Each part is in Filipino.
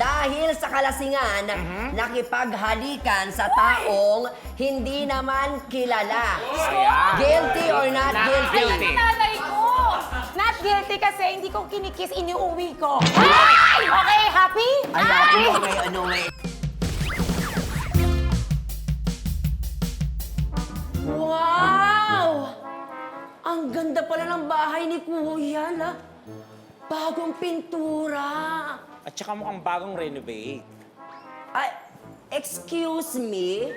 Dahil sa kalasingan, nakipaghalikan sa taong hindi naman kilala. Guilty or not guilty? Ay, nanay ko! Not guilty kasi hindi ko kinikis, iniuwi ko. Ay! Okay, happy? Ay, ano may. Wow! Ang ganda pala ng bahay ni Kuya, la. Bagong pintura. At saka mukhang bagong renovate. Ay, excuse me?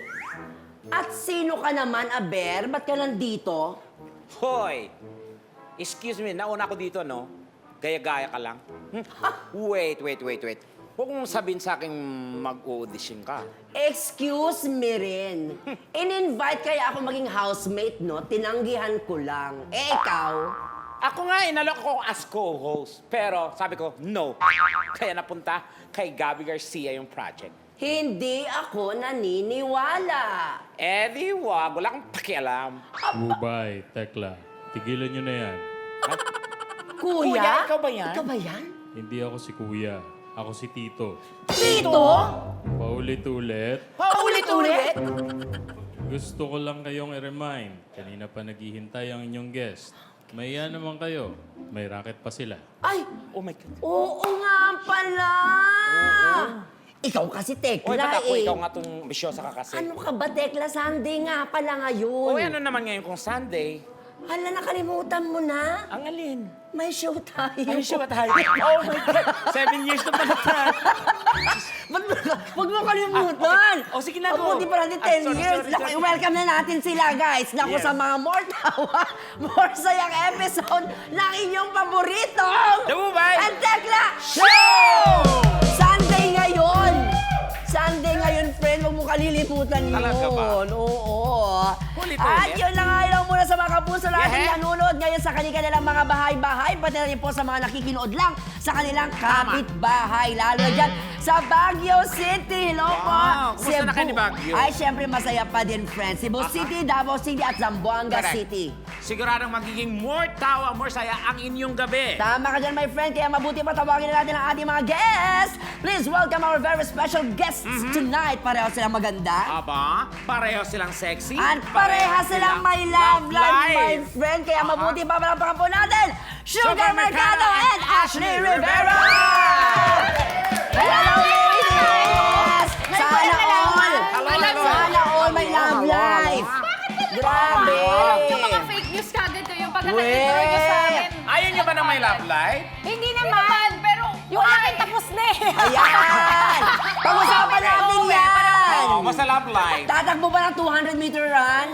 At sino ka naman, Aber? Ba't ka nandito? Hoy! Excuse me, nauna ako dito, no? Gaya-gaya ka lang. Wait. Huwag mong sabihin sa akin mag-audition ka. Excuse me rin. In-invite kaya ako maging housemate, no? Tinanggihan ko lang. Eh, ikaw? Ako nga, inalok ako as co-host. Pero sabi ko, no. Kaya napunta kay Gabby Garcia yung project. Hindi ako naniniwala. Eh di wag, wala kang pakialam. Bubay, Tekla. Tigilan nyo na yan. Kuya? Kuya, ikaw ba yan? Ikaw ba yan? Hindi ako si Kuya. Ako si Tito. Tito? Paulit-ulit. Paulit-ulit? Gusto ko lang kayong i-remind. Kanina pa naghihintay ang inyong guest. Maya naman kayo. May racket pa sila. Ay, Oh my God. oo nga pala. Ikaw kasi Tekla Oy, ba't ako? eh. Ikaw nga itong bisyosa ka kasi. Ano ka ba, Tekla? Sunday nga pala ngayon. Oy, ano naman ngayon kung Sunday? Hala, nakalimutan mo na. Ang alin? May show tayo. Ay, siya ba tayo? Oh my God! 7 years na pala tayo. Huwag mo kalimutan. Oh, sige na, Ako, go. di pa natin Ah, 10 sorry, years. sorry, Naku, sorry. welcome na natin sila, guys. Naku, Yes. sa mga more tawa, more sayang episode ng inyong paboritong The Bubay and Tekla Show! Sunday ngayon. Sunday ngayon, friend. Huwag mo kalilimutan yun. Talaga ba? Oo. Ulit-ulit? At yun na nga lang muna sa mga kapuso natin Yeah. nanonood ngayon sa kanilang mga bahay-bahay, pati na rin po sa mga nakikinood lang sa kanilang kapitbahay. Lalo na dyan sa Baguio City. Hello po. Wow. Kumusta na kayo ni Baguio? Ay, syempre masaya pa din, friends. Cebu City, Davao City at Zamboanga Correct. City. Siguradong magiging more tawa, more saya ang inyong gabi. Tama ka dyan, my friend. Kaya mabuti pa tawagin na natin ang ating mga guests. Please welcome our very special guests tonight. Pareho silang maganda. Aba, pareho silang sexy. At pareha silang may love life, my friend. Kaya mabuti pa palakpakan po natin, Sugar Mercado and Ashley Rivera! Hello, ladies! Sana all! Sana all may love life! Grabe! Yung mga fake news kagad kayo yung pagkaka-interview nyo sa amin. Ayaw niyo ba ng may love life? Hindi naman, pero yung akin tapos na eh. Ayan! Pag-usapan natin yan! Oo, basta love life. Tatakbo ba ng 200-meter run?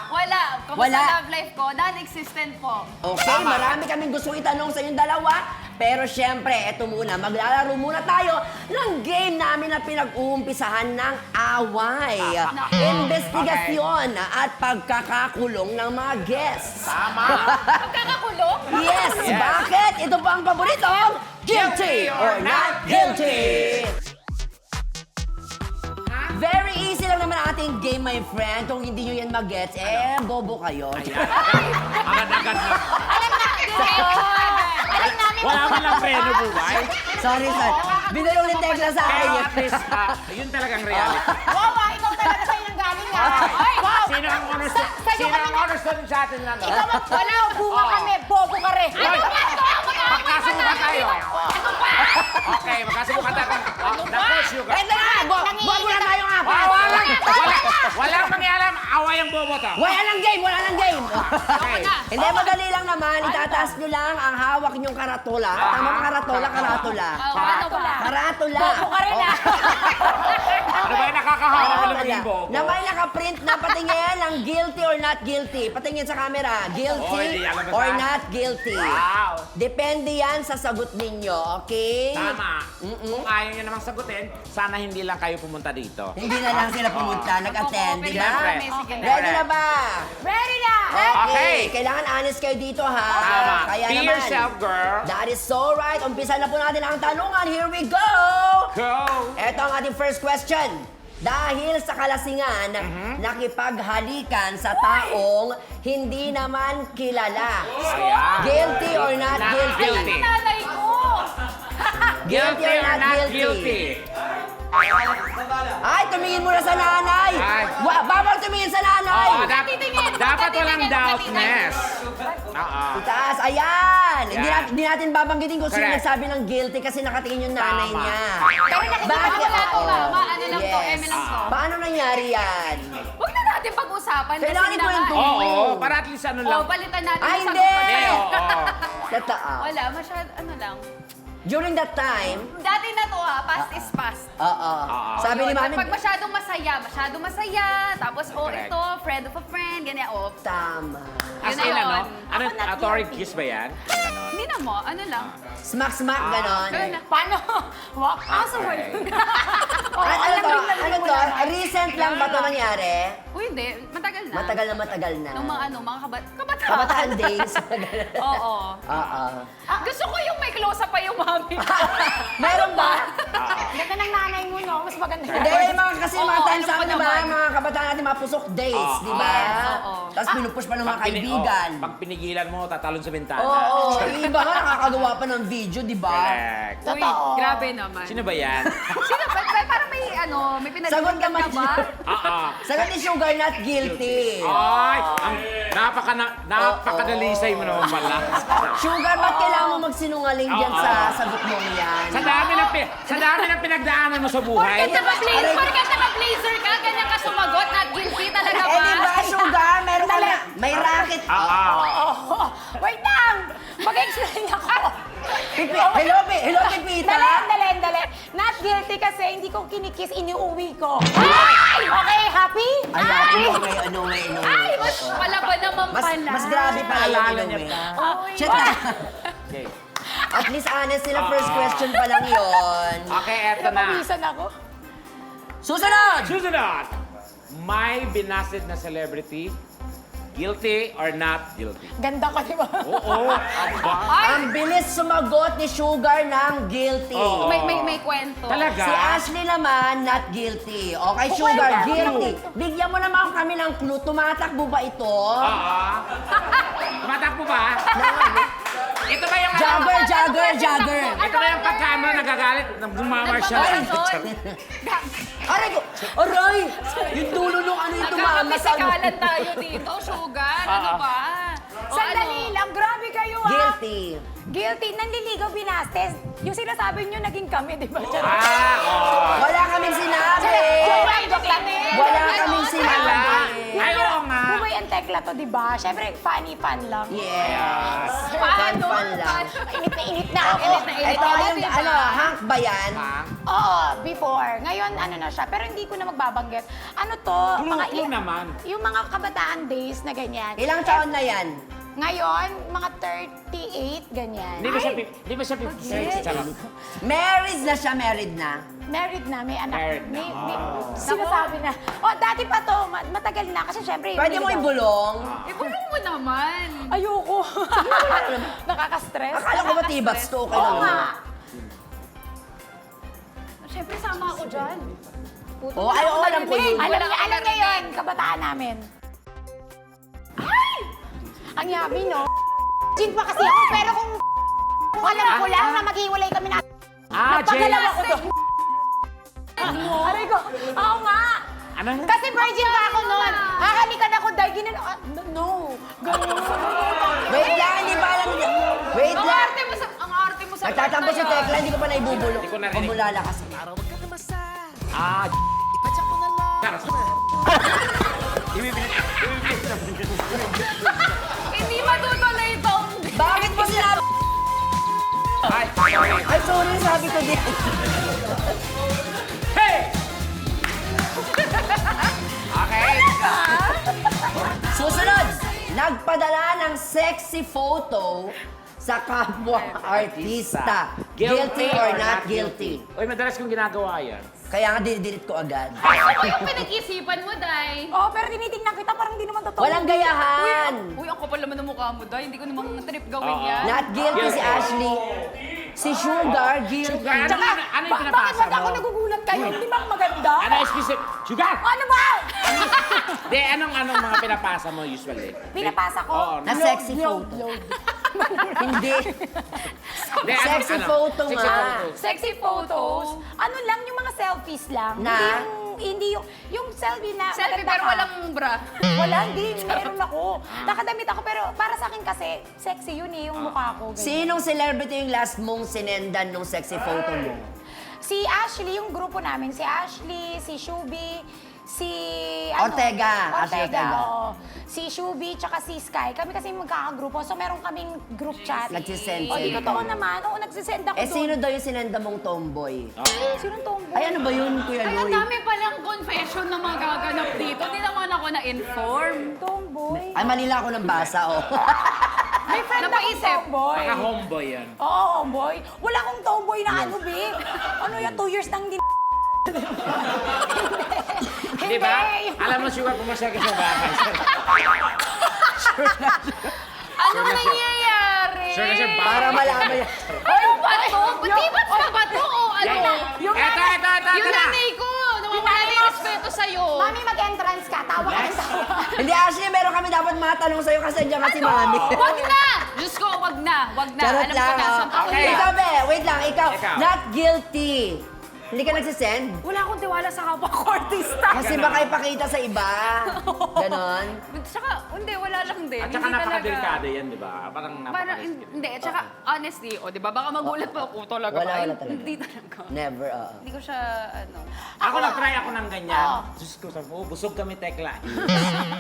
Wala. Kung Wala. sa love life ko, non-existent po. Okay, marami kaming gusto itanong sa inyong dalawa. Pero syempre, eto muna, maglalaro muna tayo ng game namin na pinag-uumpisahan ng away. Investigasyon at pagkakakulong ng mga guests. Tama. Pagkakakulong? Yes! Bakit? Ito pa ang paboritong Guilty or Not Guilty! Very easy lang naman ang ating game, my friend. Kung hindi nyo yan mag-gets, bobo kayo. Agad-agad na. Alam namin Wala man lang preno, Bubay. Sorry, sir. Binulong ni Tekla sa akin Pero yun. at least, yun talagang reality. Wow, ikaw talaga sa'yo ng galing nga. Ay, wow! Sino ang honors? Sa'yo Sino kami ang honors doon sa atin lang? Ikaw, wala, bunga kami, bobo ka rin. Hoy! Magkasubukan tayo. Okay, magkasubukan tayo. Naku, Sugar. Eto na! Bobo na tayo nga! Walang mangialam. Away ang bobo to. Wala lang game! Wala lang game! Okay. Hindi, madali lang naman. Itataas nyo lang ang hawak nyong karatula. Tama ba karatula? Karatula. Ano ba? Karatula. Bobo ka rin ah. Ano ba yung nakakahawa ka lang maging bobo? Na may nakaprint na patingin ng guilty or not guilty. Patingin sa camera. Oh, Guilty hindi alam ba or sa- not guilty. Wow. Depende yan sa sagot ninyo, okay? Tama. Kung ayaw nyo namang sagutin, sana hindi lang kayo pumunta dito. Hindi na lang sila pumunta, nag-attend, di ba? Siyempre. Sige na. Ready na ba? Ready na! Okay. Kailangan honest kayo dito, ha? Tama. Kaya Be naman. yourself, girl. That is so right. Umpisa na po natin ang tanungan. Here we go! Go! Ito ang ating first question. Dahil sa kalasingan, nakipaghalikan sa taong hindi naman kilala. Ayan. Guilty or not Not guilty? guilty. Nanay ko! Guilty or not guilty? Ay, tumingin muna sa nanay! Ay. Bawal tumingin sa nanay! Oo, dapat walang Titingin, doubtness. Oo. Itaas, ayan! Yan. Hindi natin babanggitin kung sino Correct. nagsabi ng guilty kasi nakatingin yung nanay Tama. niya. Pero nakikita Bakit? ko wala to, Oo. mama. Ano lang to, Yes. eme lang to. Paano nangyari yan? Huwag na natin pag-usapan. kasi Kailangan naman- ikwentuhin. Oo, para at least ano lang. Oo, palitan natin Ay, yung hindi! sagot Eh, ko. oo. Totoo. Wala, ano lang. During that time, Dati na to past is past. oo. Sabi ni Yun, mami, Pag masyadong masaya. Tapos, Correct. ito, friend of a friend, ganyan, tama. As Yun in, na ano? yun. Ano, Ako not Toric guilty. kiss ba yan? Ganon. Hindi na mo, ano lang. Smack-smack, ganon. Ganun na. Paano? Walk out sa word. Ano to? Recent lang ba ito nangyari? Uy, hindi. Matagal na. Matagal na. Nung mga mga kabataan. Kabataan days. Oo. Oo. Gusto ko yung may close-up pa yung mami. Meron ba? Ganda ng nanay mo, no? Mas maganda. Hindi, kasi mga Oo, times alam ko sa diba, naman. mga kabataan natin, mga pusok days, di ba? Yes, oo. Tapos pinupush pa ng mga Pag pini- kaibigan. Pag pinigilan mo, tatalon sa bintana. Oo, yung iba nga nakakagawa pa ng video, di ba? Correct. Uy, Totoo. grabe naman. Sino ba yan? Sino ba? Parang may may Sagot pinag-iingat naman ka ba? Oo. Sagot ni Sugar, not guilty. Ay, napakadalisay mo naman pala. Sugar, ba't kailangan mo magsinungaling dyan Oo. sa sagot mo yan? Sa dami ng pinagdaanan mo sa buhay. Porket naka-blazer ka, ganyan ka sumagot, not guilty talaga ba? Eh, di ba, Sugar? Meron ka na, may racket. Oo. Wait lang! Mag-explain ako. Hello, Pipita. Dali. Not guilty kasi hindi ko kinikiss, iniuwi ko. Ay! Okay, happy? Ay, ano. Ay, mas palaba naman pala. Mas grabe pa Naalala yun, niya eh. pa. Shit na. Okay. At least honest sila, first question pa lang yun. Okay, eto na. Napawisan ako. Susunod! Susunod. May binasid na celebrity. Guilty or not guilty? Ganda ko, di ba? Oo. Aba. Ang bilis sumagot ni Sugar ng guilty. Oo. May kwento. Talaga? Si Ashley naman, not guilty. Okay, Sugar, guilty. Bigyan mo naman kami ng clue. Tumatakbo ba ito? Oo. Tumatakbo ba? Ito ba yung Jogger. Ito ba yung pagkano nagagalit? Gumamarshal? Aray ko! Aray! Yung dulo nung ano yung tumamas. Nagkakapisikalan tayo dito, sugar. Ano ba? O, Sandali ano? lang, grabe kayo ah. Guilty. Guilty, nanliligaw binastes. Yung sinasabi nyo, naging kami, di ba? Wala kaming sinabi. Joke lang eh. Wala Ano? kaming sinabi. Ay, oo nga. Bumay ang tekla to, di ba? Siyempre, funny-fun lang. Yes. Paano? Fun lang. Init na init na ako. Init na init. Ito yung, Diba? ano, Hank ba yan? Oo, before. Ngayon, ano na siya. Pero hindi ko na magbabanggit. Ano to? Clue naman. Yung mga kabataan days na ganyan. Ilang taon na yan? Ngayon, mga 38, ganyan. Di ba siya 56? Sarap. Married na siya, married na. Married na, may anak. Married na. May sinasabi na. Oh, dati pa to, matagal na. Kasi syempre, Pwede mo niligaw. ibulong. Ibulong mo naman. Ayoko. Nakaka-stress. Akala ko ba tibats to? Okay Oo lang nga. naman. Siyempre, sama ako dyan. Oh, ay, oo, alam ko yun. Alam niya yun, kabataan namin. Ay! Ang yummy, no? Gin pa kasi ako, pero kung alam ko lang na maghiwalay kami na... Napagalaw ako doon. Aray ko, oo nga. Ano? Kasi virgin pa ako noon. Hahalikan ako dahil ginano... No. Ganun. Wait lang, hindi pa alam niya. Wait Ang lang. arte mo sa... Ang arte mo sa... Nagtatampo si Tekla, hindi ko pa naibubulong. Hindi ko narinig. Pumulala kasi. Hindi matutuloy itong... Bakit mo sinabi? Ay, Ay, sorry, sabi ko din. hey! Okay. Susunod, nagpadala ng sexy photo sa kapwa artista. Guilty or not guilty? Uy, madalas kong ginagawa yan. Kaya nga, dinidelete ko agad. Ano yung pinag-isipan mo, Day? Oh, pero tinitingnan kita, parang hindi naman totoo. Walang gayahan. Uy, ang kapal naman ng mukha mo, Day. Hindi ko namang trip gawin yan. Not guilty si Ashley. Si Sugar, guilty. Sugar, Tsaka, ano yung bakit pinapasa ba't ako mo? nagugulat kayo? Hindi ba ako maganda? Ano specific? Sugar! Ano ba? Di, anong mga pinapasa mo usually? Pinapasa ko? Oo. Na sexy Load, photo. load. Hindi. Hindi, Sexy ano? photo Sexy nga. photo. Sexy photos. Ano lang, yung mga selfies lang. Na? Hindi yung selfie na Selfie maganda pero ka. walang bra. Wala, hindi. Meron ako. Nakadamit ako, pero para sa akin kasi, sexy yun eh, yung mukha ko. ganyan. Sinong celebrity yung last mong sinendan nung sexy photo mo? Si Ashley, yung grupo namin. Si Ashley, si Shubi, si... Ortega. Ashley Ortega. oo. Si Shubi, tsaka si Sky. Kami kasi magkakagrupo. So, meron kaming group chat. Nagsisend O, di sila. totoo naman. Oo, nagsisend ako Eh, doon. sino daw yung sinenda mong tomboy? Sinong tomboy? Ay, ano ba yun, Kuya Ay, ang Louie? dami palang confession na magaganap dito. Di naman ako na-inform. Tomboy. Ay, mali lang ako ng basa, oh. May friend akong Napaisip. tomboy. Baka homeboy yan. Oo, tomboy. Wala akong tomboy na ano, babe. Ano yan, 2 years nang din... Di ba? Alam mo, sure pumasya ka sa bahay. Ano nangyayari? Sure na siya, Para malaman yan. Ano ba to? Di ba ba to? O ano? Ito. Yung nanay ko, nawawala na yung respeto sa'yo. Mami, mag-entrance ka. Tawa ka ng tawa. Hindi, Ashley, meron kami dapat matanong sa'yo kasi dyan kasi mami. Wag na! Diyos ko, wag na. Wag na. Charot Alam ko lang, na. oh. Sampa ko Okay. na. Ikaw, be, wait lang, ikaw. Ikaw. Not guilty. Hindi ka nagsisend? Wala akong tiwala sa kapwa ko artista. Kasi baka ipakita sa iba. Ganon. Tsaka, hindi, wala lang din. At saka Hindi talaga. napakadelikado yan, di ba? Parang Parang, napaka hindi. At saka, honestly, o, di ba, baka magulat pa ako talaga. Wala, Ay, wala talaga. Hindi talaga. Never, Hindi ko siya, ano. Ako nag-try ako ng ganyan. Oo. Diyos ko, sabi ko, busog kami tekla.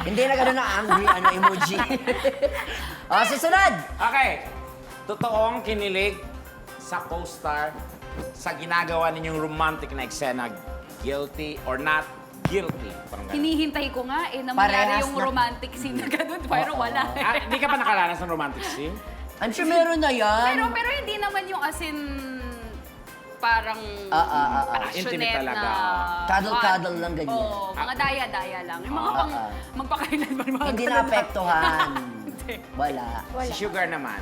Hindi na gano'n na angry, emoji. Susunod. Okay. Totoong kinilig sa co-star sa ginagawa ninyong romantic na eksena. Guilty or not guilty? Parang ganun. Hinihintay ko nga na Parehas mangyari yung na- romantic scene na ganun, pero wala. Ah, di ka pa nakaranas ng romantic scene? I'm sure meron na yan. Pero hindi naman yung as in parang Intimate passionate talaga. na... Cuddle-cuddle lang ganyan. Oo, mga daya-daya lang. Yung mga pang magpakailanman, mga Hindi ganun lang. naapektuhan. Hindi. Wala. Si Sugar naman.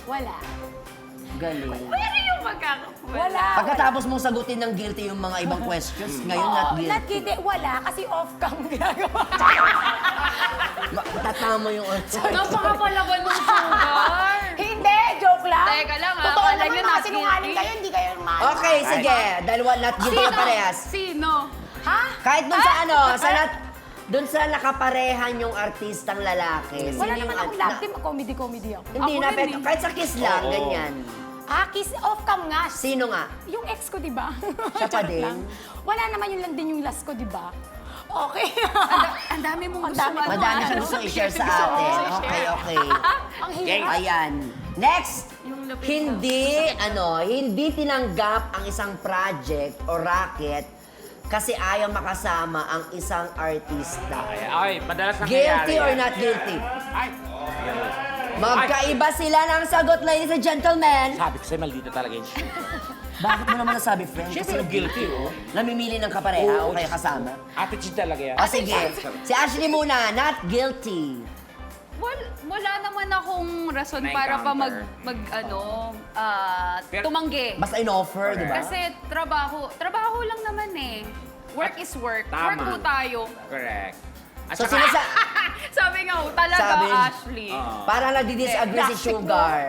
Wala. Galing. Pero yung Wala. Pagkatapos mong sagutin ng guilty yung mga ibang questions, ngayon not Oo, guilty. not guilty. Wala, kasi off-cam ginagawa. Tatama yung Napakapalaban ng sugar. Hindi, joke lang. Teka lang, ha? Totoo Akala naman, nyo mga not sinungaling guilty. kayo, hindi kayo maano. Okay, sige. Dalawa not guilty na parehas. Sino? Ha? Kahit dun sa dun sa nakaparehan yung artistang lalaki. Wala sino naman yung- akong love team, comedy ako. Hindi Ako na, rin eh. kahit sa kiss lang, Oo. ganyan. Kiss off-cam nga. Sino nga? Yung ex ko, di ba? Siya pa Charot din? lang. Wala naman yun lang din yung last ko, di ba? Okay. Ang dami mong Ang gusto. dami. Madami siyang gusto i-share sa atin. Okay, okay. Ang hirap. Ayan. Next, Yung lapit hindi tinanggap ang isang project o racket kasi ayaw makasama ang isang artista. Ay, madalas nangyayari Guilty or yan. not guilty? Ay, Magkaiba sila ng sagot, ladies and gentlemen. sabi ko sa'yo, maldito talaga yun. Bakit mo naman nasabi, friend? Siyempre, guilty, oh. Namimili ng kapareha o Oo. kaya kasama? Attitude talaga yan. O sige, si Ashley muna, not guilty. Wala naman akong rason para pa Pero- tumanggi. Basta in-offer, di ba? Kasi trabaho lang naman eh. Work is work. Tama. Work po tayo. Correct. At So, saka, Sabi nga, talaga, Sabi- Ashley. Oo. Parang nagdi-disagree si Plastic mo. Sugar.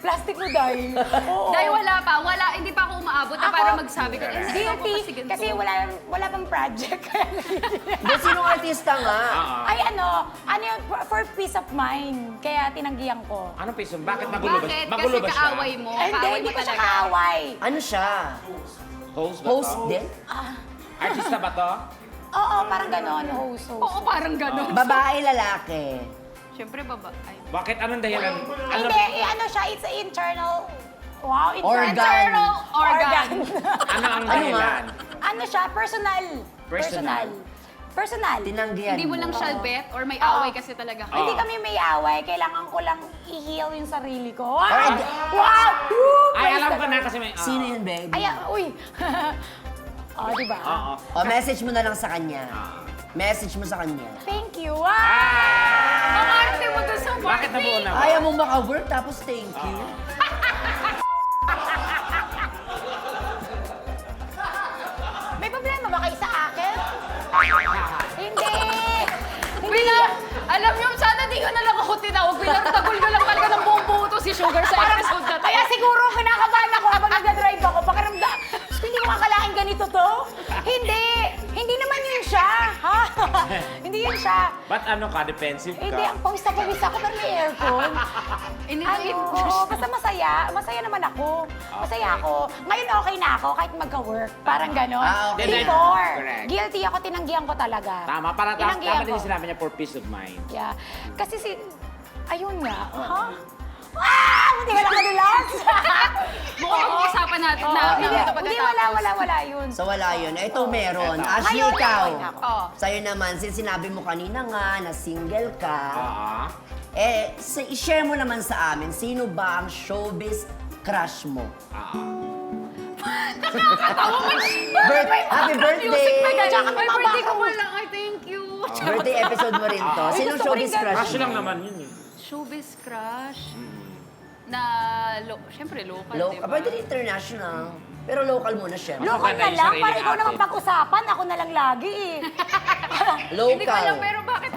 Plastic mo dahil. Oo. Dahil hindi pa ako umaabot na Ako? para magsabi ko. Hindi ako Guilty. kasi ganito. Kasi wala pang project. Hindi, sinong artista nga? Ay ano yun, for peace of mind. Kaya tinanggihan ko. anong piso? Bakit magulo ba? Bakit? Magulo Kasi ba siya? kaaway mo. Hindi, Kaaway hindi mo ko siya talaga. kaaway. Ano siya? Host ba Host to? din? Artista ba to? Oo, parang gano'n, host. Oo, parang gano'n. Babae, lalaki. Siyempre, ay. Bakit? Anong dahilan? Hindi, ano siya, it's an internal... Wow, Organ. internal Organ. Ano ang dahilan? Ano siya, personal. Personal. Personal. Tinanggihan Hindi mo lang siya bet or may away kasi talaga kayo. Hindi kami may away, kailangan ko lang i-heal yung sarili ko. Wow! Alright. Wow! Woo! Ay, Praise alam the ko na Lord. kasi may... Sino yun, babe? Ay, uy. Diba? Oo. O, message mo na lang sa kanya. Message mo sa kanya. Thank you. Ang arte mo doon sa Bakit party. nabuo na? Ayaw mo maka-work, tapos thank you. May problema ba kayo sa akin? Hindi. Alam niyo, sana di ko na lang ako tinawag. Pinagtagol ko lang talaga ng buong si Sugar sa episode na to. Kaya siguro kinakabahan ako habang nagdadrive ako. Pakiramdam, hindi ko makalain ganito to. Hindi. Hindi naman yun siya. Ha? Hindi yun siya. Ba't ano ka? Defensive ka? Hindi, ang pawis na pawis ako pero may aircon. Oo, basta masaya. Masaya naman ako. Masaya ako. Ngayon okay na ako kahit magka-work. Parang ganon. Okay. Before, Correct. guilty ako, tinanggihan ko talaga. Tama, para Tinanggihan tama din ko. yung sinabi niya for peace of mind. Yeah. Kasi ayun nga. Ha? Hindi ka lang kadulas. Mukhang pag-uusapan natin na Hindi, ito hindi, pagkatapos. wala yun. So wala yun. Ito meron. Eto. Ashley, Ngayon, ikaw. okay na ako. Oh. Sa'yo naman, since sinabi mo kanina nga na single ka, i-share mo naman sa amin, sino ba ang showbiz crush mo? Happy birthday! May birthday ko lang. Ay, thank you. Birthday episode mo rin to. Sino gusto ko rin showbiz crush Crush mo? lang naman yun eh. Showbiz crush. Na, syempre, local, Local. diba? Pwede rin international. Pero local muna siya. Local Maganda na yung lang, sarili para ikaw naman natin. pag-usapan, ako na lang lagi eh. Hindi ko alam, Local. pero bakit?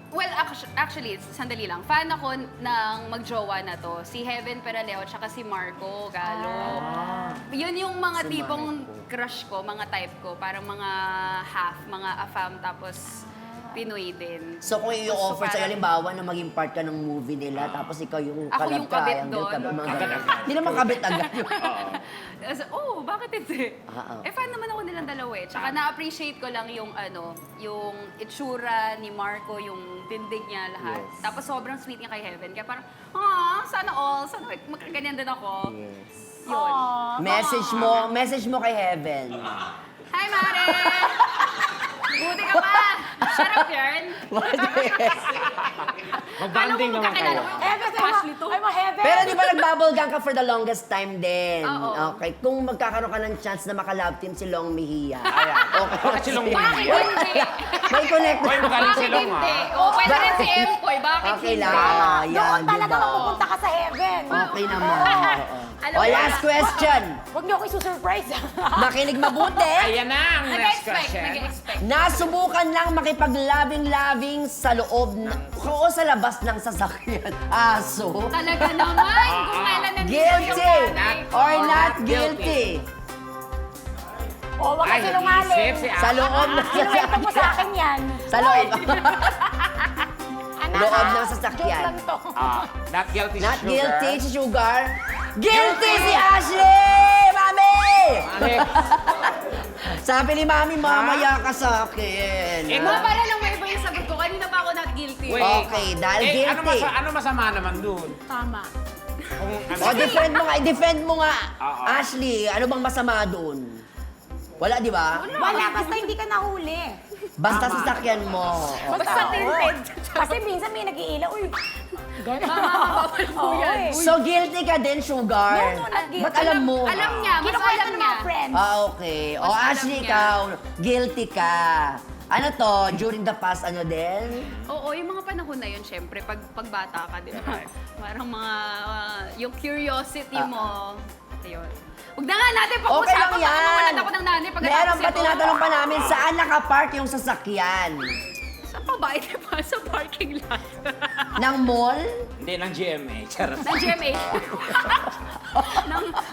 Well, actually, sandali lang. Fan ako ng magjowa na to. Si Heaven Peraleo at saka si Marco Galo. Yun yung mga Si tipong crush ko, mga type ko. Parang mga half, mga afam, tapos Pinoy din. So kung i-offer So, sa'yo, parang- halimbawa na maging part ka ng movie nila, tapos ikaw yung Ako yung kabit triangle, doon. kabit, mga Agad, ganun. agad. Hindi naman kabit agad. Bakit hindi? Oo. Fan naman ako nilang dalawa eh. Tsaka na-appreciate ko lang yung yung itsura ni Marco, yung tindig niya lahat. Yes. Tapos sobrang sweet niya kay Heaven. Kaya parang, sana magkaganyan din ako. Yes. Yun. Message mo kay Heaven. Hi, Mare! Buti ka pa! Shut up, Yarn! Mag-banding naman kayo. Heaven, Ashley to. I'm a heaven. Pero di ba nag-bubble gang ka for the longest time din? Oo. Okay. Kung magkakaroon ka ng chance na maka-love team si Long Mejia. Ayan. Okay. Bakit si Long Bakit Mejia? hindi? May connect. Hoy, magaling si Bakit Long hindi? ah. O, pwede rin si Empoy. Bakit Okay hindi? lang. Doon Yan, talaga diba? mapupunta ka sa heaven. Okay naman. Alam O, mo last na- question. Huwag niyo ako isusurprise. Makinig mabuti. Ayan na ang next Nag-expect, question. nag-expect. Nasubukan lang makipag-loving-loving sa loob o sa labas ng sasakyan. Aso. Talaga naman, kung kailan nandito Guilty yung nanay ko. or not guilty. guilty? O, wag Ay, ka sinungaling. nag-iisip si Sa loob ng Kinuwento mo sa sasakyan. akin yan. Sa loob. Anak, Loob ha? ng sasakyan. Joke lang to. Not guilty Not Sugar. guilty si Sugar. Guilty si Ashley! Mami! Alex, Sabi ni Mami, mamaya ka sa akin. Ma, para lang may iba yung sagot ko. Kanina pa ako not guilty. wait. Okay, dahil Ano, guilty. ano masama naman dun? Tama. Kung ano, O, defend mo nga. Oo. Ashley, ano bang masama doon? Wala, di ba? Wala, basta hindi ka nahuli. Basta sasakyan mo. Basta tinted. Kasi minsan may nag-iilaw. Uy, Bawal po Oo, yan. eh. So, guilty ka din, Sugar? No, not guilty. Ba't alam mo? Alam niya, mas Kinukwento alam ng niya. mga friends. Ah, okay. O, Mas alam Ashley, niya. ikaw, guilty ka. Ano to, during the past, ano din? Oo, yung mga panahon na yun, syempre, pag bata ka, di ba? Parang mga, yung curiosity mo, ayun. Huwag na nga natin Okay pag-usapan, lang baka yan. mawalan ako ng nanay pagkatapos Meron pa ito. tinatanong pa namin, saan nakapark yung sasakyan? Sa pa, di ba? Sa parking lot. Ng mall? Hindi, ng GMA. Charot. Ng GMA.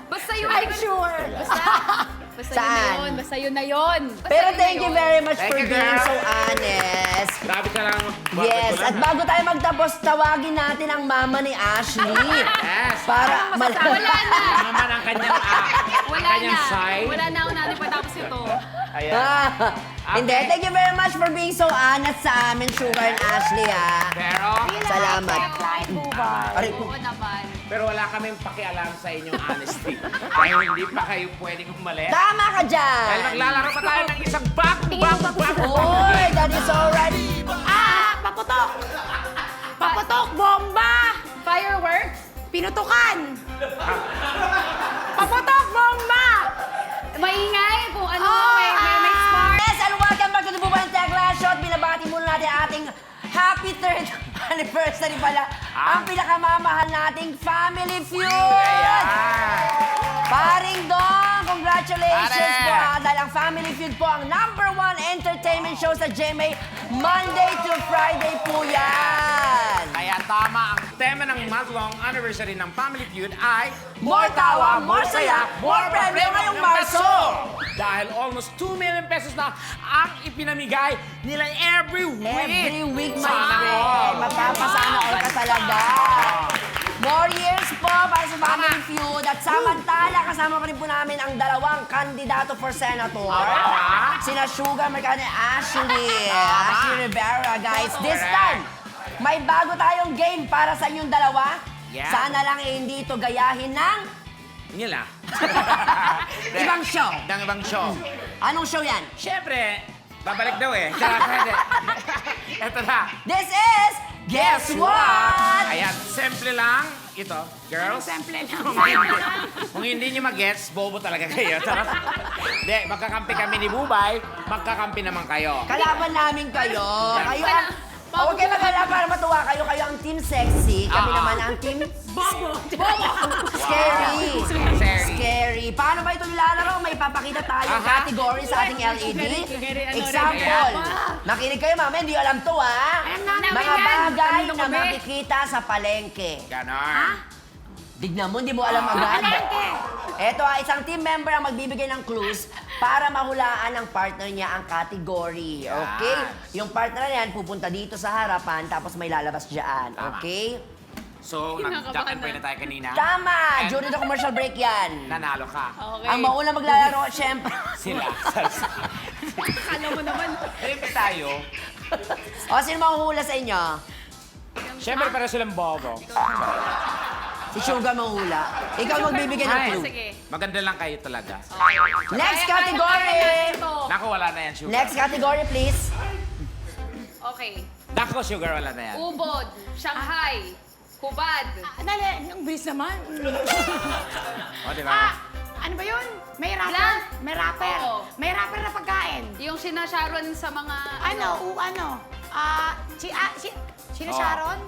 Basta yun. I'm sure. Basta Saan? yun na yun. Basta yun na yun. Basta Pero yun na thank you yun. very much Thank for you, being girl. so honest. Grabe ka lang. Yes, at bago tayo magtapos, tawagin natin ang mama ni Ashley. Yes. Para Wala na. Ano naman ang kanyang, Wala ang kanyang na. side? Wala na ako natin patapos ito. Ayan. Hindi, thank you very much for being so honest sa amin, Sugar and Ashley, ha. Pero, Salamat. Client Bubar. Aray ko. Oo naman. pero wala kaming pakialam sa inyong honesty. Dahil hindi pa kayo pwedeng umalis. Tama ka dyan! Dahil maglalaro pa tayo ng isang bag. Oy, that is alright. Paputok! Paputok! Bomba! Fireworks? Pinutukan! Paputok! Bomba! Maingay kung ano, may smart. Yes, and welcome back to the Buban Tech Last Shot. Binabati muna natin ating happy third anniversary pala. Ang pinakamamahal nating Family Feud! Paring Dong, congratulations Pare! po ha. Dahil ang Family Feud po ang #1 entertainment show sa GMA. Monday to Friday po yan. Kaya tama, ang tema ng month-long anniversary ng Family Feud ay More tawa, more saya, more premyo ngayong Marso. Dahil almost 2 million pesos na ang ipinamigay nila every week. Every week, my Sana friend. all. Magpapasana all ka talaga. More years po para sa Family Feud. At samantala, kasama pa rin po namin ang dalawang kandidato for senator. Sina Sugar Mercado at Ashley. Ashley Rivera, guys. This time, may bago tayong game para sa inyong dalawa. Yeah. Sana lang hindi ito gayahin ng Nila. ibang show. Ng ibang show. Anong show yan? Siyempre, babalik daw eh. Ito na. This is Guess What? Ayan, simple lang. Ito, girls. Simple lang. Kung hindi nyo mag-gets, bobo talaga kayo. Hindi, magkakampi kami ni Bubay, magkakampi naman kayo. Kalaban namin kayo. Kayo ang... Huwag kayo mag-alala para matuwa kayo. Kayo ang team sexy. Kami naman ang team... Scary. Scary. Paano ba ito nilalaro? May papakita tayong category sa ating LED. Example. Makinig kayo, mama. Hindi alam to, ha? Mga bagay na makikita sa palengke. Ganon. Dignan mo, hindi mo alam agad. Ito, isang team member ang magbibigay ng clues para mahulaan ng partner niya ang category. Okay? Yung partner na yan, pupunta dito sa harapan, tapos may lalabas dyan. Okay? So, nag-duck and pray na tayo kanina. Tama! And- During the commercial break yan. Nanalo ka. Okay. Ang mauna maglalaro, syempre. Sila. Alam mo naman. Siyempre tayo. O, sino mahuhula sa inyo? Siyempre, para silang bobo. Si Sugar mahuhula. Ikaw magbibigay ng Ay, clue. Sige. maganda lang kayo talaga. Next category! Naku, wala na yan, Sugar. Next category, please. Okay. Naku, Sugar, wala na yan. Ubod, Shanghai, Hubad. Dali, ang bilis naman. O, di ba? Ano ba yun? May rapper? Blank. May rapper. Oo. May rapper na pagkain. Yung sina Sharon sa mga... Ano? Sino Oo. Sharon?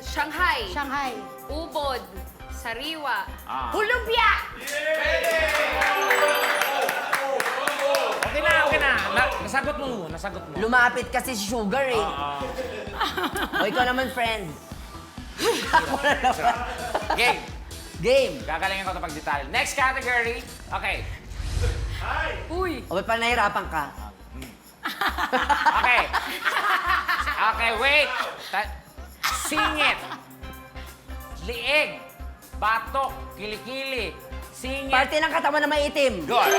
Shanghai, Shanghai. Ubod, Sariwa. Ah. Hulubya! Okay na. Nasagot mo. Lumapit kasi si Sugar eh. O, ikaw naman, friend. Ako na naman. Game. Game. Gagalingin ko ito pag detalye. Next category. Okay. Uy! O, ba't parang nahihirapan ka? Okay. Okay, wait. Singit. Liig. Batok. Kilikili. Singit. Parte ng katawan na may itim. Good.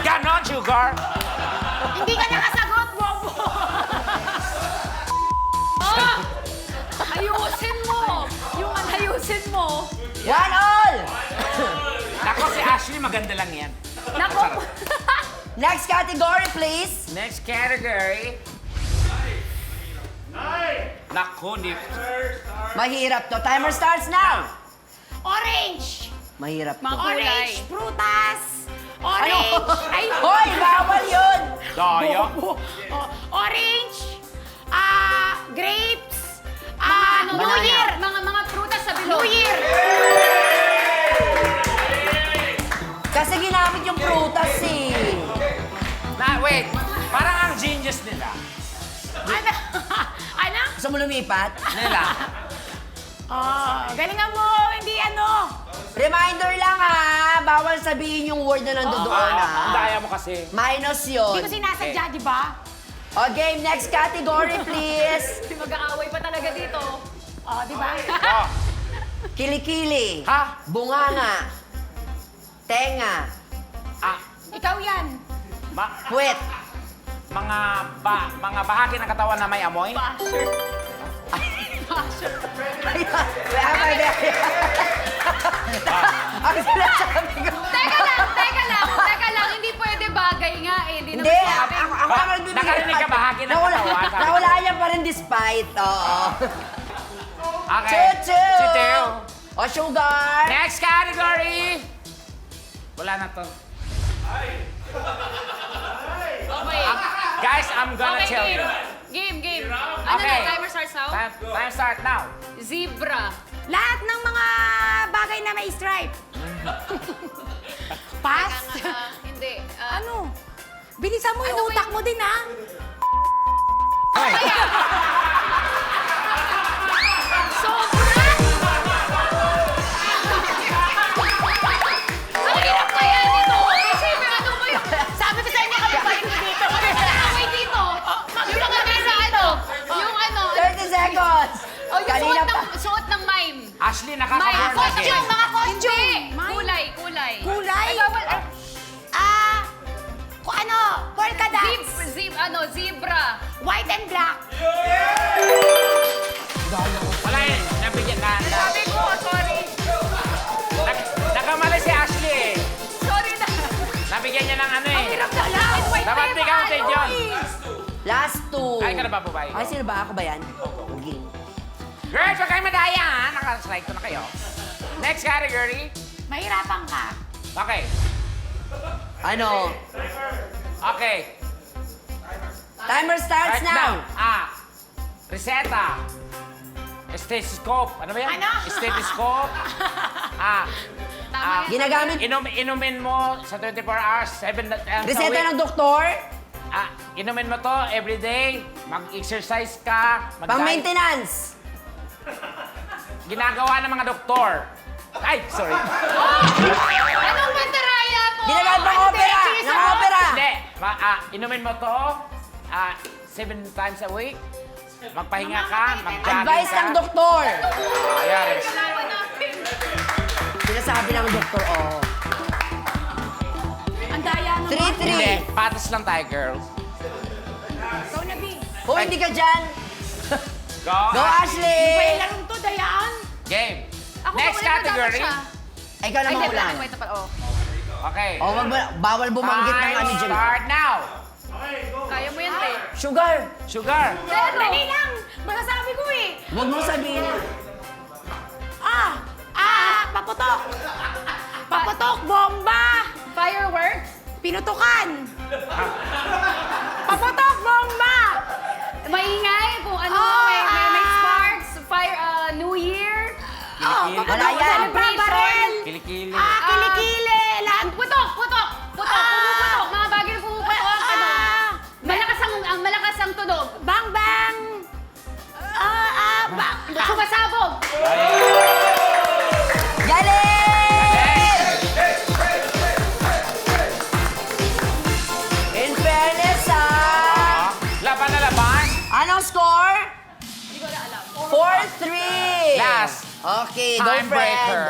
Ganon, Sugar. Hindi ka nakasagot, Bobo! Ayusin mo! Ayusin mo! 1 all! Nako, si Ashley, maganda lang yan. Nako! Next category, please. Next category. Nako, hindi. Mahirap to. Timer starts now. Orange! Mahirap to. Mga kulay. Orange! Prutas! Orange! Ay, Hoy, bawal yun! Daya. Bobo. Orange! Grapes! New Banana. Year! Mga prutas sa New bilog. Year! Kasi ginamit yung prutas eh. Wait. Parang ang genius nila. Ano? Gusto mo lumipat? Nila. Galingan mo! Hindi ano! Reminder lang ha, bawal sabihin yung word na nandoon Ang ha. daya mo kasi. Minus Hindi yun. ko sinasadya, di ba? O game, next category please. Mag-aaway pa talaga dito. Di ba? Oh. Kilikili. Ha? Bunganga. Tenga. Ah, Ikaw yan. Puwet. mga bahagi ng katawan na may amoy. Ang sinasabi ko. Teka lang. Hindi pwede bagay nga eh. Hindi Hindi, naman sabi. ako naman nagbibigay. Nakarinig ka bahagi ng Nawala- katawan. Nawala niya pa rin despite. Oo. Okay. Chuchu! Chuchu. O Sugar. Next category. Wala na to. Okay. Guys, I'm gonna tell you. Game. Ano Okay. na? Timer starts now? Time start now. Zebra. Lahat ng mga bagay na may stripe. Pass? Hindi. Ano? Bilisan mo yung utak mo din, ha? Sobra! Ang hirap kaya nito! Kasi ano mo yung... Sabi ko sa inyo, kami pa rin dito. Away dito! Yung mga nasa ano? Yung ano? 30 seconds! Oh, yung Kanina pa. suot ng mime. Ashley, Mime. nakaka-burn na Costume! game. Mga costume! Hindi. Mime. Kulay, kulay. Kulay? Ay, bawal. Kung ano, polka dots. Zebra. White and black. Wala eh, nabigyan ka. Sabi ko, sorry. Nakamali si Ashley eh. Sorry na. Nabigyan niya ng ano eh. Hirap na lang. White Dapat na di yung counted ano, yun. eh. Last two. Ay, ka na ba, babae? Ay, sino ba? Ako ba yan? Game. Girls, huwag kayong madaya ha. Nakaslide ko na kayo. Next category. Mahirapan ka. Okay. Ano? Okay. Timer starts Right now. Reseta. Stethoscope. Ano ba yan? Ano? Stethoscope. Tama yan. Ginagamit. Inumin mo sa 24 hours, 7 times a Reseta week. ng doktor. Inumin mo to everyday. Mag-exercise ka. Pang-maintenance. Ginagawa ng mga doktor. Ay, sorry. Anong bandaraya mo? Ginagamit pang opera. Naka-opera. Hindi. Inumin mo to 7 times a week. Magpahinga ka, mag-jogging Advice ka. ng doktor. Ayan. Kailangan natin. Sinasabi ng doktor, oh. Ang daya naman. 3-3. Hindi, patas lang tayo, girls. Ikaw na, B. Oh, hindi ka dyan. Go, Go, Ashley. Ba yung larong to, dayaan? Game. Ako, Next wala pa dapat category. siya. Ikaw na Ay, maulan. hindi, wait na pala. Oh. Okay. Oh, bawal bumanggit ng Time ano dyan. start now. Kaya mo yan, te. Sugar. Sugar. Dali lang. Baka sabi ko eh. Huwag mo sabihin. Paputok. Paputok, bomba. Fireworks. Pinutukan. Paputok, bomba. Maingay kung ano, may sparks. New Year. Kilikili. Wala yan. Barel. Kilikili. Kilikili. Putok. Pumuputok. Mga bagay na pumuputok. Ano? Malakas ang tunog. Bang, bang. Sumasabog. Galing! In fairness, Laban na laban. Anong score? Hindi ko na alam. 4-3. Last. Okay, go friend. Timebreaker.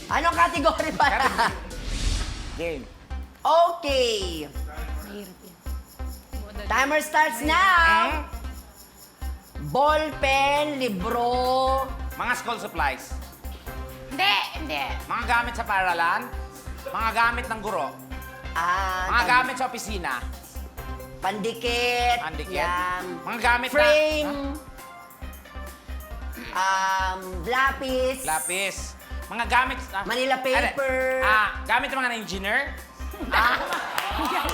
Anong category pa? Game. Okay. Timer starts now. Ball pen, libro. Mga school supplies. Hindi. Mga gamit sa paaralan. Mga gamit ng guro. Mga gamit sa opisina. Pandikit. Andikit. Yan. Mga gamit Frame. na... Lapis. Lapis. Mga gamit... Manila paper. Gamit ng mga engineer.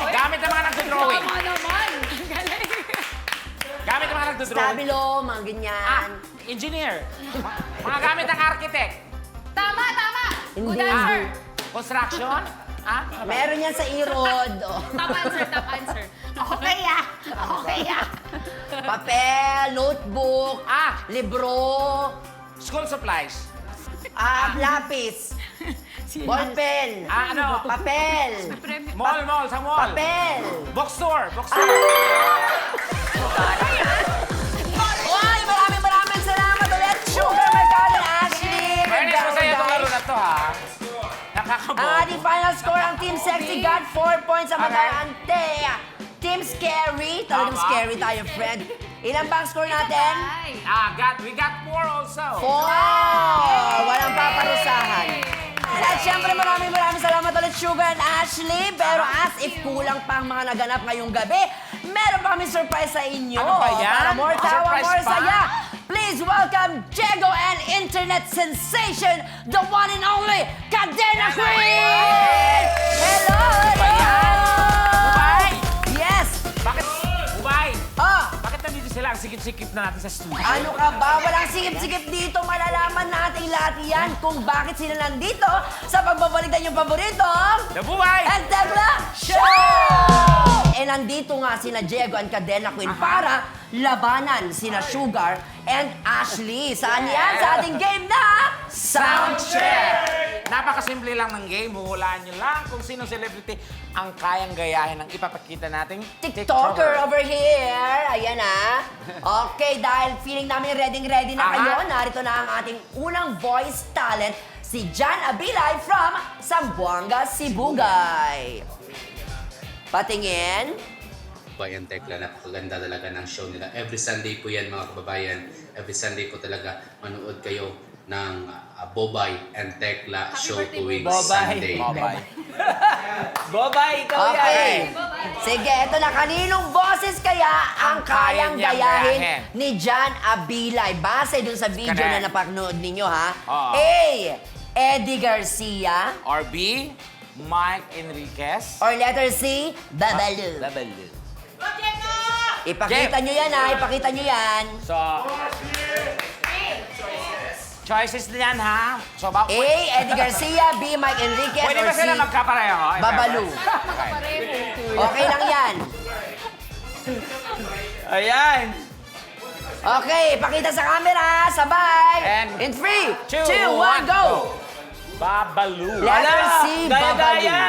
Gamit ng mga nagdodrawing. Tama naman. Gamit ng mga nagdodrawing. Stabilo, mga ganyan. Engineer. Mga gamit ng architect. Tama. Good Hindi. answer. Construction. Meron yan sa Erod. Oh. Top answer. Okay. Papel, notebook, libro, School supplies. lapis, ballpen, papel, Mall, sa mall. papel. Bookstore. Uy, maraming salamat ulit, Sugar Mercado and Ashley. Fairness, masaya itong laro na to, ha? Ang Nakakabobo. ating final score, ang Team Sexy got 4 points. Samantalang ang Team Scary, talagang Tama. scary tayo, friend. Ilan ba ang score natin? We got 4 also. 4! Walang paparusahan. At syempre maraming salamat ulit, Sugar and Ashley. Pero as if kulang pa ang mga naganap ngayong gabi, meron pa kami surprise sa inyo. Ano ba yan? Para more tawa, Surprise more pa? saya. Please welcome Diego and internet sensation, the one and only Cadena Queen! Hello! Ubay! Yes! Bakit? Ubay! Ah! Bakit nandito sila? Ang sikip-sikip na natin sa studio. Ano ka ba? Walang sikip-sikip dito. Malalaman natin lahat yan kung bakit sila nandito sa pagbabalik na yung paborito. Nabuhay! And Tekla Show! Eh, nandito nga sina Diego and Cadena Queen para labanan sina Sugar and Ashley. Saan yan? Sa ating game na Soundcheck! Napakasimple lang ng game. Huhulaan nyo lang kung sino celebrity ang kayang gayahin ng ipapakita nating TikToker over here. Ayan ah. Okay, dahil feeling namin ready na kayo, narito na ang ating unang voice talent, si Jan Abilay from Zamboanga, Sibugay. Patingin. Bayan Tekla, napakaganda talaga ng show nila. Every Sunday po yan mga kababayan. Every Sunday po talaga manood kayo ng Bobay and Tekla show tuwing Sunday. Bobay. Bobay, ikaw Okay. yan. Sige, eto na. Kaninong boses kaya ang kayang niyang gayahin gayahin? ni Jan Abilay? Base dun sa video Correct. na napanood ninyo, ha? Oo. A. Eddie Garcia. Or B, Mike Enriquez. Or letter C, Babalu. Babalu. Ipakita nyo yan, ha? Ipakita nyo yan. So, choices na yan, ha? So, A. Eddie Garcia. B. Mike Enriquez. pwede Or ba C. sila magkapareho? Babalu. Okay lang yan. Ayan. Okay, ipakita sa camera. Sabay. And In 3, 2, 2, 1, go! Babalu. Letter C, Babalu. Gaya-gaya.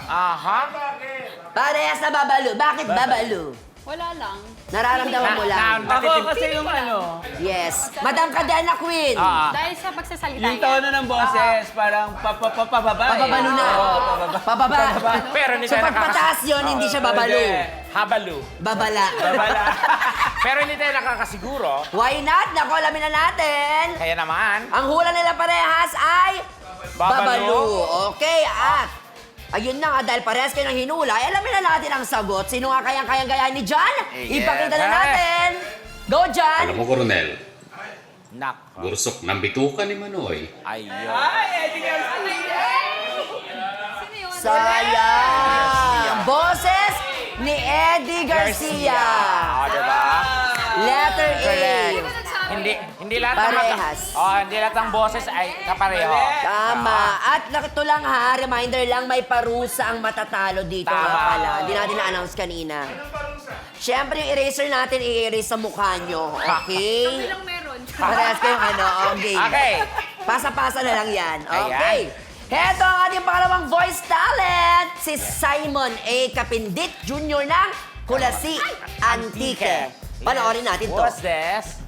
Aha. Parehas na Babalu. Bakit Babalu? Wala lang. Nararamdaman mo lang. Ako kasi yung ano, Yes. Madam Cadena Queen. Dahil sa pagsasalita yung tono ng boses, parang papababa. Pababalo na. Pababa. Pero hindi So tayo pagpataas yun, hindi siya babalu. Habalu. Babala. Babala. Pero hindi tayo nakakasiguro. Why not? Naku, alamin na natin. Kaya naman, Ang hula nila parehas ay Babalu. Okay, at ayun na nga, dahil parehas kayo ng hinula, alamin na natin ang sagot. Sino nga kayang gayahin ni Jan? Yes. Ipakita na natin. Go, Jan! Alam mo, Coronel, nak. gursok ng bituka ni Manoy. Ayun. Ay, Eddie Garcia. Sino yun? Sayang! Boses ni Eddie Garcia. O, diba? Letter A. Correct. Hindi lahat ng Parehas. hindi lahat ng boses ay kapareho. Tama. At ito lang ha, reminder lang, may parusa ang matatalo dito Tama. nga pala. Hindi natin na-announce kanina. Siyempre, yung eraser natin, i-erase sa mukha nyo. Okay? Ilang meron? Parehas kayong ano, okay. Okay. Pasa-pasa na lang yan. Ayan. Okay. Heto ang ating pangalawang voice talent, si Simon A. Kapindit Jr. ng Kulasi Antique. Panoorin natin to. What's this?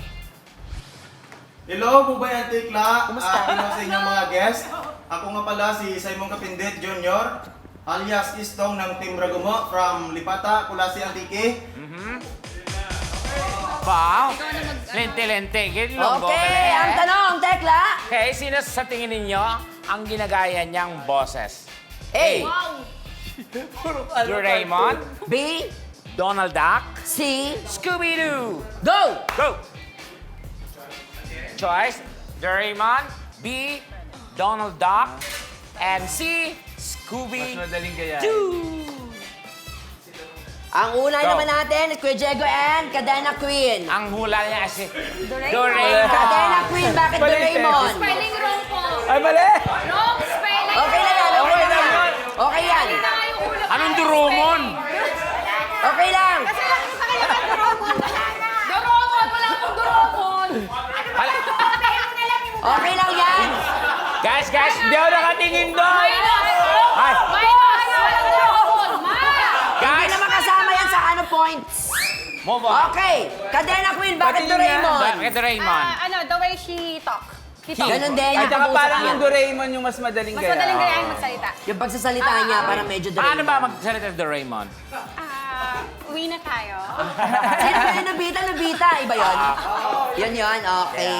Hello, Bubay Antikla. Kumusta? Hello sa inyong mga guest. Ako nga pala si Simon Kapindit Jr. alias Istong ng Team Ragumo from Lipata, Kulasi Antique. Wow. Lente-lente. Okay, ang tanong, Tekla. Okay, sino sa tingin ninyo ang ginagaya niyang boses? A, Doraemon, B, Donald Duck, C, Scooby-Doo. go! Go! Choice, Doraemon, B, Donald Duck, and C, Scooby-Doo. Madaling kaya. Ang unay Go. naman natin, Kuya Diego and Cadena Queen. Ang hula niya kasi Cadena Doraemon. Queen, bakit Doraemon? Spelling wrong po. Ay, mali! Wrong spelling. Okay na yan, okay na yan. Okay yan. Anong Doraemon? Okay lang. Kasi lang sa kailangan Doromon. Doromon! Wala akong Doromon! Okay lang yan. Guys, Hindi ako nakatingin doon! Ay. Minus! Walang Doromon! Hindi Guys, naman kasama yan sa ano points. move on. Okay. Cadena Queen, bakit Patingin yan. Doraemon? Bakit Doraemon? The way she talk. He talk. Ganun din. At Yung saka pag-usap parang niya. yung Doraemon yung mas madaling Mas kaya. madaling gayahin magsalita. Yung pagsasalita niya, parang medyo Paano Doraemon. ba magsalita ng Doraemon? Uwi na tayo. Sino ba yung Nobita? Iba yun? Yun, okay.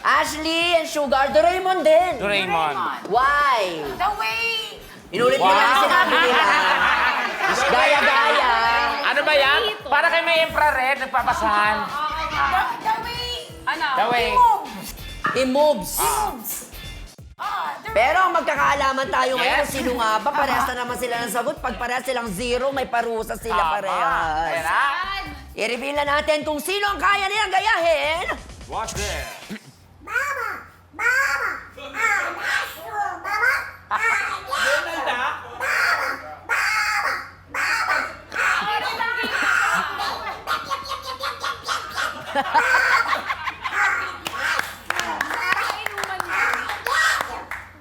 Ashley and Sugar, Doraemon din. Doraemon. Why? The way... Inulit mo lang yung sinabi nila. Gaya-gaya. Ano ba yan? Para kay may infrared, nagpapasahan. The way... Ano? The way. He moves. Pero ang magkakaalaman tayo ngayon, Yes. sino nga ba? Parehas na naman sila ng sagot. Pag parehas silang zero, may parusa sila Tama. parehas. Ayan na. I-reveal na natin kung sino ang kaya nilang gayahin. Watch there. Donald, ah?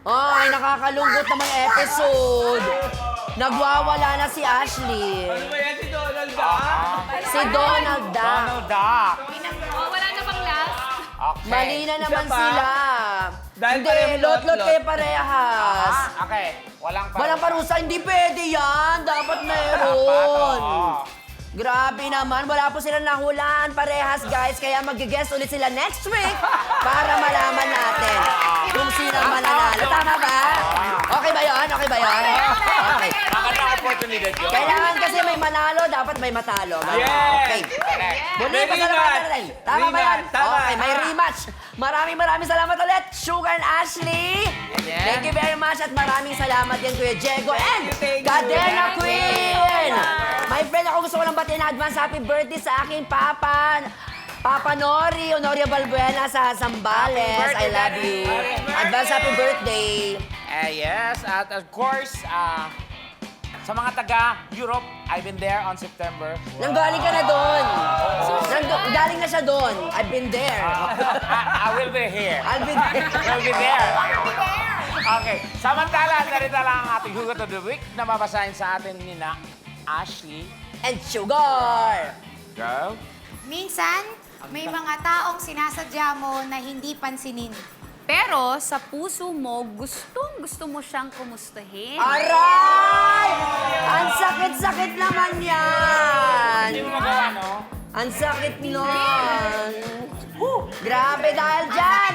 Ay, nakakalungkot namang episode. Nagwawala na si Ashley. Ano ba yan si Donald, ah? Si Donald Duck. Duck. Oh, wala na bang last? Okay. Mali na naman Siya pa? sila. Dahil Hindi, parehong lot-lot lot-lot. kayo parehas. Okay. Walang Walang parusa, hindi pwede yan. Dapat meron. Grabe naman, wala po silang nahulaan parehas guys, kaya mag-guest ulit sila next week para malaman natin kung sino ang mananalo. Tama ba? Okay ba yun? Okay ba yun? Okay. Magandang opportunity yun. Kailangan kasi may manalo, dapat may matalo. Yes! Okay. Muli, May pasalamatan rematch. natin. Tama ba yan? Rematch, tama. Okay, may rematch. Maraming salamat ulit, Sugar and Ashley. Thank you very much at maraming salamat din Kuya Diego and Thank you. Cadena Queen. My friend, ako gusto ko lang batiin na advance happy birthday sa aking papa. Papa Nori, Honoria Balbuena sa Zambales. I love you. Advance happy birthday. Yes, at of course, sa mga taga-Europe, I've been there on September. Nanggaling ka na doon. Galing na siya doon. I've been there. I will be here. I'll be there. We'll be there. Okay. Samantala, narito lang ang ating Hugot of the Week na mabasahin sa atin ni na Ashley. And Sugar. Go. Minsan, may mga taong sinasadya mo na hindi pansinin. Pero sa puso mo, gusto mo siyang kumustahin. Aray! Ang sakit-sakit naman yan. Hindi mo magawa, no? Ang sakit nun. Grabe dahil dyan.